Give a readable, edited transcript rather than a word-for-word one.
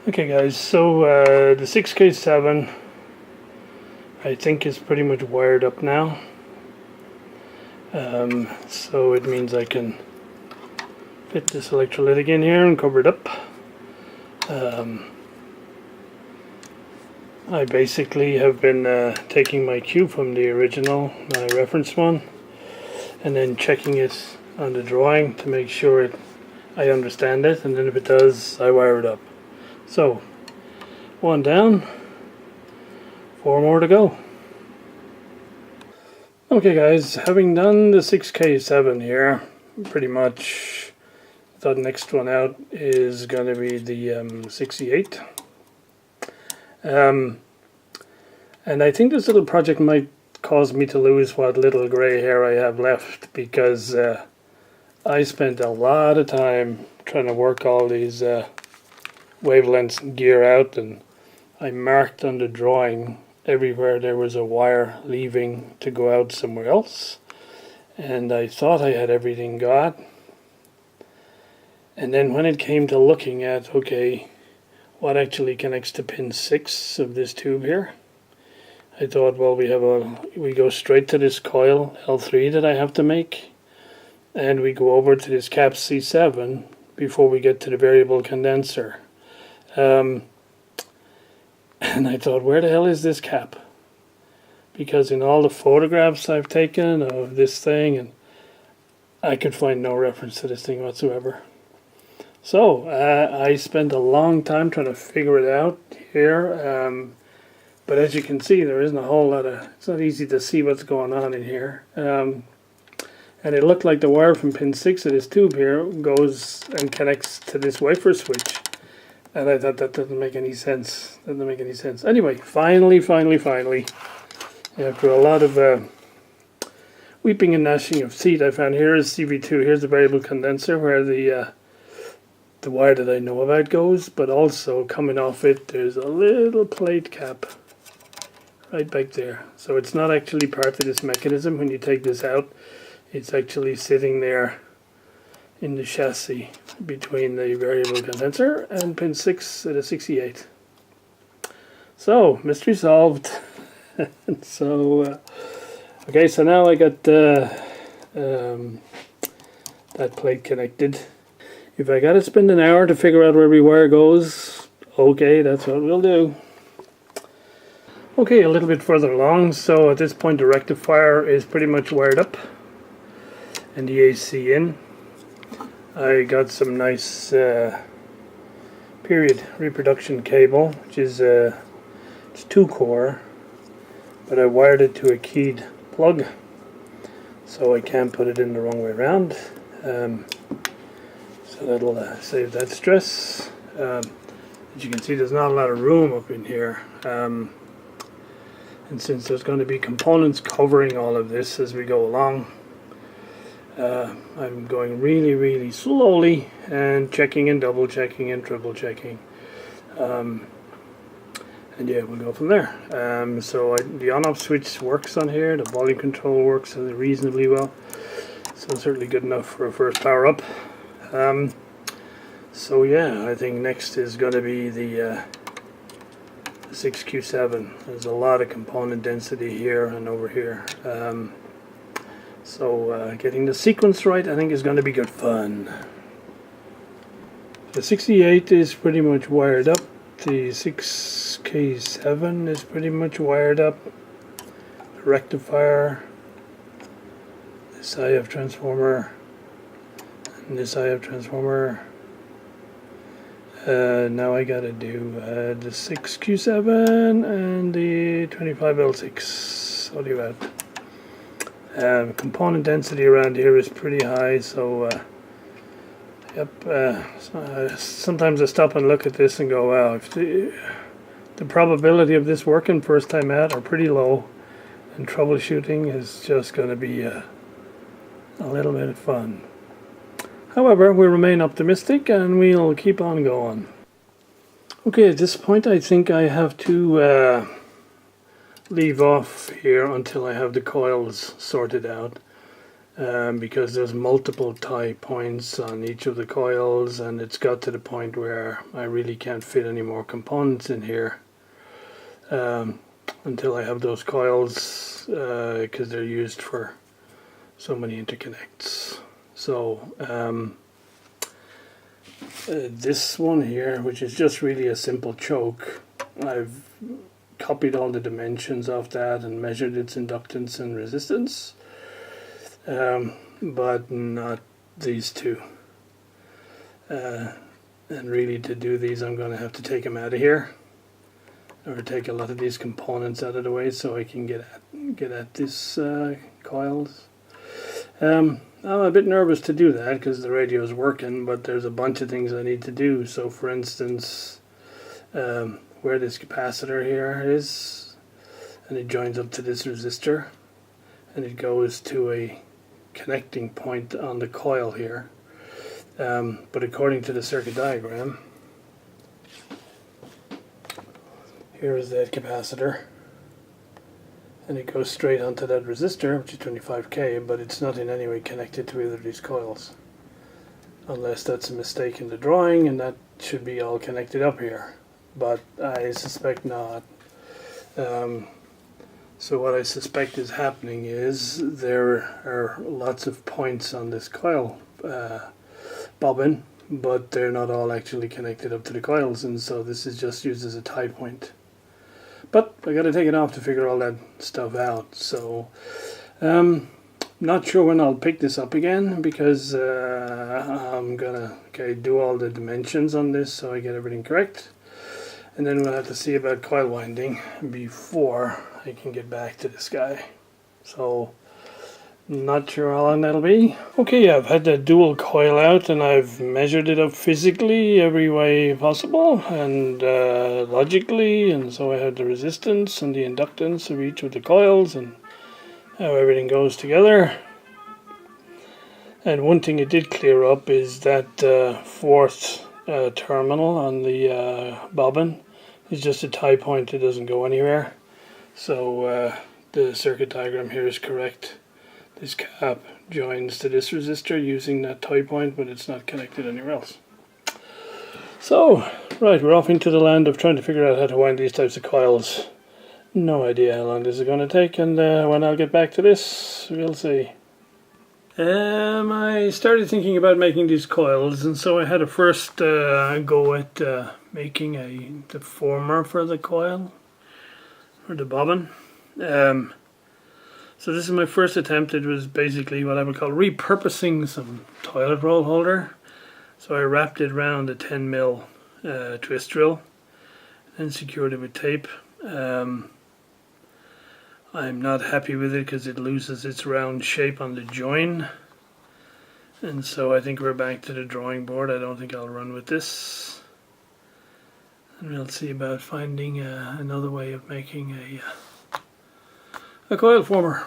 Okay guys, so the 6K7 I think is pretty much wired up now. So it means I can fit this electrolytic in here and cover it up. I basically have been taking my cue from the original, my reference one, and then checking it on the drawing to make sure I understand it, and then if it does, I wire it up. So, one down, 4 more to go. Okay guys, having done the 6K7 here, pretty much the next one out is going to be the 68. And I think this little project might cause me to lose what little grey hair I have left, because I spent a lot of time trying to work all these wavelengths and gear out, and I marked on the drawing everywhere there was a wire leaving to go out somewhere else, and I thought I had everything got. And then when it came to looking at, okay, what actually connects to pin 6 of this tube here, I thought, well, we go straight to this coil L3 that I have to make, and we go over to this cap C7 before we get to the variable condenser. And I thought, where the hell is this cap? Because in all the photographs I've taken of this thing, and I could find no reference to this thing whatsoever. So I spent a long time trying to figure it out here, but as you can see, there isn't a whole lot of, it's not easy to see what's going on in here. And it looked like the wire from pin 6 of this tube here goes and connects to this wafer switch. And I thought that doesn't make any sense. Doesn't make any sense. Anyway, finally, after a lot of weeping and gnashing of teeth, I found here is CV2. Here's the variable condenser where the wire that I know about goes, but also coming off it, there's a little plate cap right back there. So it's not actually part of this mechanism. When you take this out, it's actually sitting there in the chassis between the variable condenser and pin 6 at a 68. So, mystery solved. So, okay, so now I got that plate connected. If I gotta spend an hour to figure out where every wire goes, okay, that's what we'll do. Okay, a little bit further along, so at this point the rectifier is pretty much wired up and the AC in. I got some nice period reproduction cable, which is it's 2-core, but I wired it to a keyed plug, so I can't put it in the wrong way around. So that'll save that stress. As you can see, there's not a lot of room up in here, and since there's going to be components covering all of this as we go along, I'm going really slowly and checking and double checking and triple checking, and yeah, we'll go from there. So the on-off switch works on here, the volume control works reasonably well, so certainly good enough for a first power up. So yeah, I think next is going to be the 6Q7. There's a lot of component density here and over here. So getting the sequence right, I think, is going to be good fun. The 68 is pretty much wired up. The 6K7 is pretty much wired up. The rectifier, this IF transformer, and this IF transformer. Now I gotta do the 6Q7 and the 25L6 audio out. Component density around here is pretty high, so yep. Sometimes I stop and look at this and go, wow, if the probability of this working first time out are pretty low, and troubleshooting is just going to be a little bit of fun. However, we remain optimistic and we'll keep on going. Okay, at this point I think I have to leave off here until I have the coils sorted out. because there's multiple tie points on each of the coils, and it's got to the point where I really can't fit any more components in here until I have those coils, because they're used for so many interconnects. So this one here, which is just really a simple choke, I've copied all the dimensions of that and measured its inductance and resistance, but not these two. And really, to do these, I'm going to have to take them out of here, or take a lot of these components out of the way so I can get at this coils. I'm a bit nervous to do that because the radio is working, but there's a bunch of things I need to do. So for instance, where this capacitor here is, and it joins up to this resistor, and it goes to a connecting point on the coil here. But according to the circuit diagram, here is that capacitor, and it goes straight onto that resistor, which is 25K, but it's not in any way connected to either of these coils, unless that's a mistake in the drawing, and that should be all connected up here, but I suspect not. So what I suspect is happening is there are lots of points on this coil bobbin, but they're not all actually connected up to the coils, and so this is just used as a tie point. But I got to take it off to figure all that stuff out. So not sure when I'll pick this up again, because I'm gonna do all the dimensions on this so I get everything correct, and then we'll have to see about coil winding before I can get back to this guy. So not sure how long that'll be. Okay, I've had the dual coil out and I've measured it up physically every way possible and logically, and so I have the resistance and the inductance of each of the coils and how everything goes together. And one thing it did clear up is that fourth terminal on the bobbin is just a tie point, it doesn't go anywhere. So the circuit diagram here is correct. This cap joins to this resistor using that tie point, but it's not connected anywhere else. So, right, we're off into the land of trying to figure out how to wind these types of coils. No idea how long this is going to take, and when I'll get back to this, we'll see. I started thinking about making these coils, and so I had a first go at making a deformer for the coil, or the bobbin. So this is my first attempt. It was basically what I would call repurposing some toilet roll holder. So I wrapped it around a 10mm twist drill and secured it with tape. I'm not happy with it because it loses its round shape on the join, and so I think we're back to the drawing board. I don't think I'll run with this, and we'll see about finding another way of making a coil former.